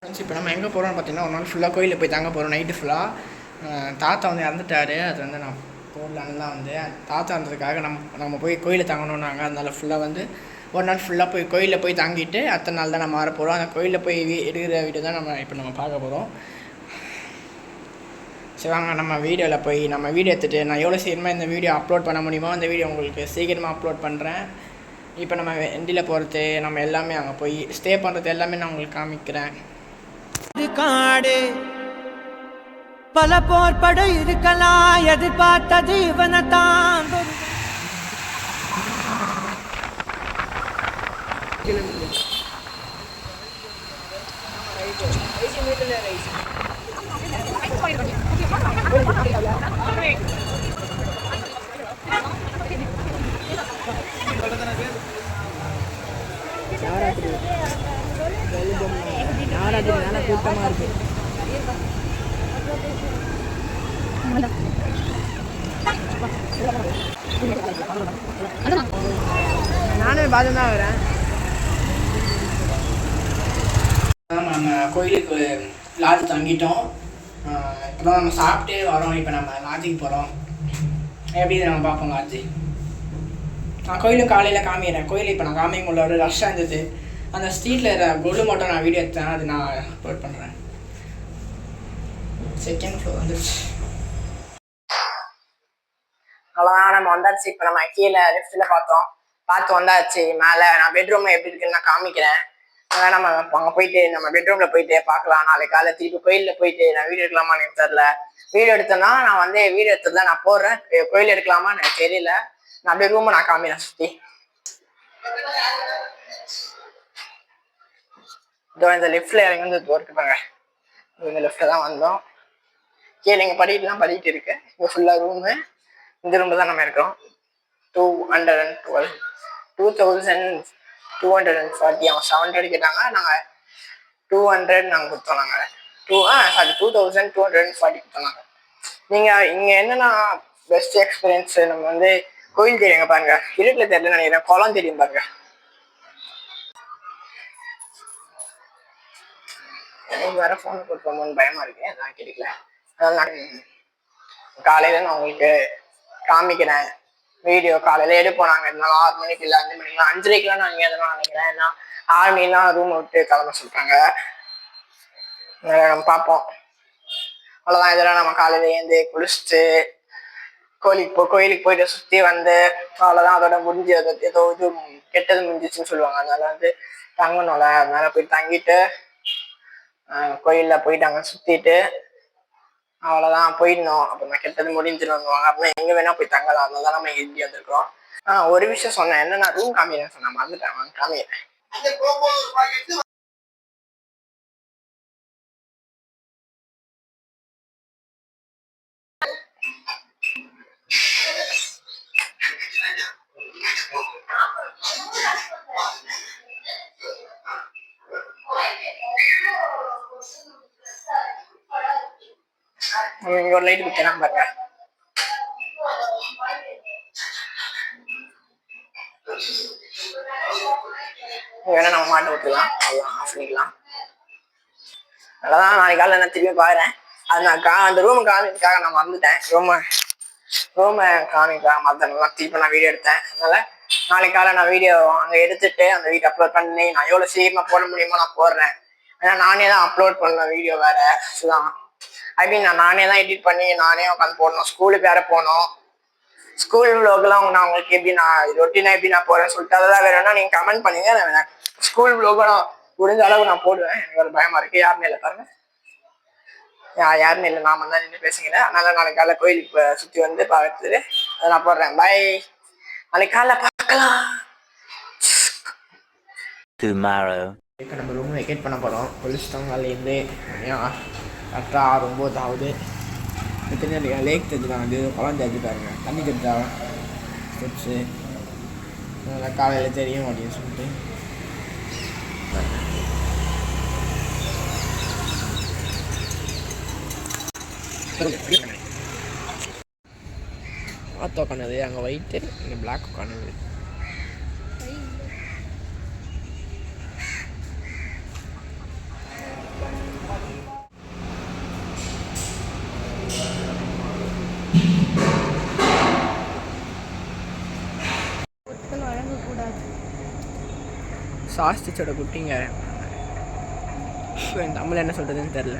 இப்போ நம்ம எங்கே போகிறோம்னு பார்த்தீங்கன்னா ஒரு நாள் ஃபுல்லாக கோயிலில் போய் தாங்க போகிறோம். நைட்டு ஃபுல்லாக தாத்தா வந்து இறந்துட்டார். அது வந்து நான் போடலான்னு தான் வந்து தாத்தா இருந்ததுக்காக நம்ம போய் கோயிலில் தங்கணுன்னாங்க. அதனால் ஃபுல்லாக வந்து ஒரு நாள் ஃபுல்லாக போய் கோயிலில் போய் தங்கிட்டு அடுத்த நாள் தான் நம்ம வர போகிறோம். அந்த கோயிலில் போய் எடுக்கிற வீடியோ தான் நம்ம பார்க்க போகிறோம். சரி வாங்க நம்ம வீடியோவில் போய் நம்ம வீடியோ எடுத்துகிட்டு நான் எவ்வளோ சீக்கிரமாக இந்த வீடியோ அப்லோட் பண்ண முடியுமோ அந்த வீடியோ உங்களுக்கு சீக்கிரமாக அப்லோட் பண்ணுறேன். இப்போ நம்ம வண்டியில் போகிறது நம்ம எல்லாமே அங்கே போய் ஸ்டே பண்ணுறது எல்லாமே நான் உங்களுக்கு காமிக்கிறேன். காடு பல போர்பட இருக்கலாம், எதிர்பார்த்தது இவனை தான். யாராவது கூட்டமாக இருக்கு. நானும் பார்த்து தான் வரேன். நம்ம கோயிலுக்கு லாட்ஜ் தங்கிட்டோம். இப்போ தான் நம்ம சாப்பிட்டே வரோம். இப்போ நம்ம லாட்ஜுக்கு போகிறோம். எப்படி நம்ம பார்ப்போம் லாட்ஜு. நான் கோயிலும் காலையில் காமிக்கிறேன். கோயில் இப்போ நான் காமிக்க முடியல, ஒரு ரஷ்ஷாக இருந்தது. அந்த ஸ்ட்ரீட்டில் கொலு மட்டும் நான் வீடியோ எடுத்தேன், அது நான் அப்லோட் பண்ணுறேன். செகண்ட் ஃப்ளோர் வந்துருச்சு. அவ்வளோதான் நம்ம வந்தாச்சு. இப்போ நம்ம கீழே லெஃப்டில் பார்த்து வந்தாச்சு. மேலே நான் பெட்ரூமில் எப்படி இருக்குன்னு நான் காமிக்கிறேன். அதனால் நம்ம அங்கே போயிட்டு நம்ம பெட்ரூமில் போயிட்டு பார்க்கலாம். நாளைக்கு காலை திருப்பி கோயிலில் போயிட்டு நான் வீடியோ எடுக்கலாமான்னு எனக்கு தெரில. வீடியோ எடுத்தேன்னா நான் வந்து வீடியோ எடுத்ததில் நான் போடுறேன். கோயில் எடுக்கலாமா எனக்கு தெரியல. நான் அப்படியே ரூமை நான் காமிக்கிறேன் சுற்றி. இதோ இந்த லெஃப்டில் இறங்கி வந்து ஒர்க்கு பாருங்க. இந்த லெஃப்டில் தான் வந்தோம். கீழே இங்கே படிக்கலாம் படிக்கிட்டு இருக்கு. இங்கே ஃபுல்லாக ரூமு. இந்த ரூமில் தான் நம்ம இருக்கிறோம். 212 2240 அவங்க 700 கேட்டாங்க. நாங்கள் 200 நாங்கள் கொடுத்தோம். நாங்கள் 2240 கொடுத்தோம். நாங்கள் நீங்கள் இங்கே என்னென்னா பெஸ்ட் எக்ஸ்பீரியன்ஸ் நம்ம வந்து கோயில் தெரியுங்க பாருங்க. இருட்டில் தெரியல நினைக்கிறேன். குளம் தெரியும் பாருங்க. எனக்கு வேற ஃபோன் கொடுப்போமோன்னு பயமா இருக்கு. அதான் கிடைக்கல. அதனால காலையில நான் உங்களுக்கு காமிக்கிறேன். வீடியோ காலையில எடுப்போம். நாங்கள் இருந்தாலும் 6 மணிக்கு இல்லை 5 மணிக்கெலாம் 5:30க்கெலாம் நான் இங்கே எதனா நினைக்கிறேன். ஏன்னா 6 மணிலாம் ரூம் விட்டு கிளம்ப சொல்லிட்டாங்க. நம்ம பார்ப்போம். அவ்வளோதான். இதெல்லாம் நம்ம காலையில ஏந்து குளிச்சுட்டு கோயிலுக்கு போயிட்டு சுற்றி வந்து அவ்வளோதான். அதோட முடிஞ்சு ஏதோ இது கெட்டது முடிஞ்சிச்சுன்னு சொல்லுவாங்க. அதனால வந்து தங்கணும்ல, அதனால போய் தங்கிட்டு கோயிலில் போயிட்டு அங்கே சுற்றிட்டு அவ்வளோதான் போயிடணும். அப்புறமா கெட்டது முடிஞ்சிடணுவாங்க. அப்படின்னா எங்கே வேணால் போய் தங்கலாம். அதனால தான் நம்ம இப்படி வந்துருக்கோம். ஒரு விஷயம் சொன்னேன். என்னன்னா ரூம் காமிக்கிறேன் சொன்னேன், மறந்துட்டேன். வாங்க காமிக்கிறேன். இங்கே ஒரு லைட் குத்தினா பாருங்க. வேணா நம்ம மாட்டை விட்டுலாம். அவ்வளோதான், ஆஃப் பண்ணிக்கலாம். அதான் நாளைக்கு காலையில் நான் திரும்பி பாக்குறேன். அது நான் அந்த ரூமை காமிக்கிறதுக்காக நான் மறந்துட்டேன். ரூமை காமிக்கிறதுக்காக மறந்துட்டேன். திருப்பி நான் வீடியோ எடுத்தேன். அதனால நாளைக்கு காலை நான் வீடியோ அங்கே எடுத்துட்டு அந்த வீடியோ அப்லோட் பண்ணி நான் எவ்வளோ சீக்கிரமாக போட முடியுமோ நான் போடுறேன். ஏன்னா நானே தான் அப்லோட் பண்ணேன் வீடியோ வேற. அதுதான் நானே தான் எடிட் பண்ணி நானே உட்காந்து போடணும். ஸ்கூலுக்கு வேற போகணும். ஸ்கூல் விலோகெல்லாம் நான் உங்களுக்கு எப்படி நான் ரொட்டீனா எப்படி நான் போறேன்னு சொல்லிட்டு அதெல்லாம் வேணும்னா நீங்க கமெண்ட் பண்ணுங்க. நான் ஸ்கூல் விலோக நான் முடிஞ்ச அளவுக்கு நான் போடுவேன். எனக்கு ஒரு பயமா இருக்கு. யாருமே இல்லை பாருங்க. யாருமே இல்லை. நாம தான் நின்று பேசுகிறேன். அதனால நாளைக்கு காலைல கோயிலுக்கு சுற்றி வந்து பார்த்துட்டு அதை நான் போடுறேன். பை. நாளைக்கு காலைல பார்க்கலாம். இப்போ நம்ம ரூம் வெக்கேட் பண்ண போகிறோம். குளிச்சிட்டோம். காலையிலேருந்து கரெக்டாக 6-9 ஆகுது. எத்தனை லேக் தெரிஞ்சுதான் வந்து குளம் தெரிஞ்சு பாருங்க. தண்ணி தெரிஞ்சா ஸ்டெப்ஸு அதெல்லாம் காலையில் தெரியும் அப்படின்னு சொல்லிட்டு பார்த்து உட்காந்தது. அங்கே ஒயிட்டு இங்கே பிளாக் உட்காந்தது. சாஸ்திச்சோட குட்டிங்க. தமிழ் என்ன சொல்கிறதுன்னு தெரில.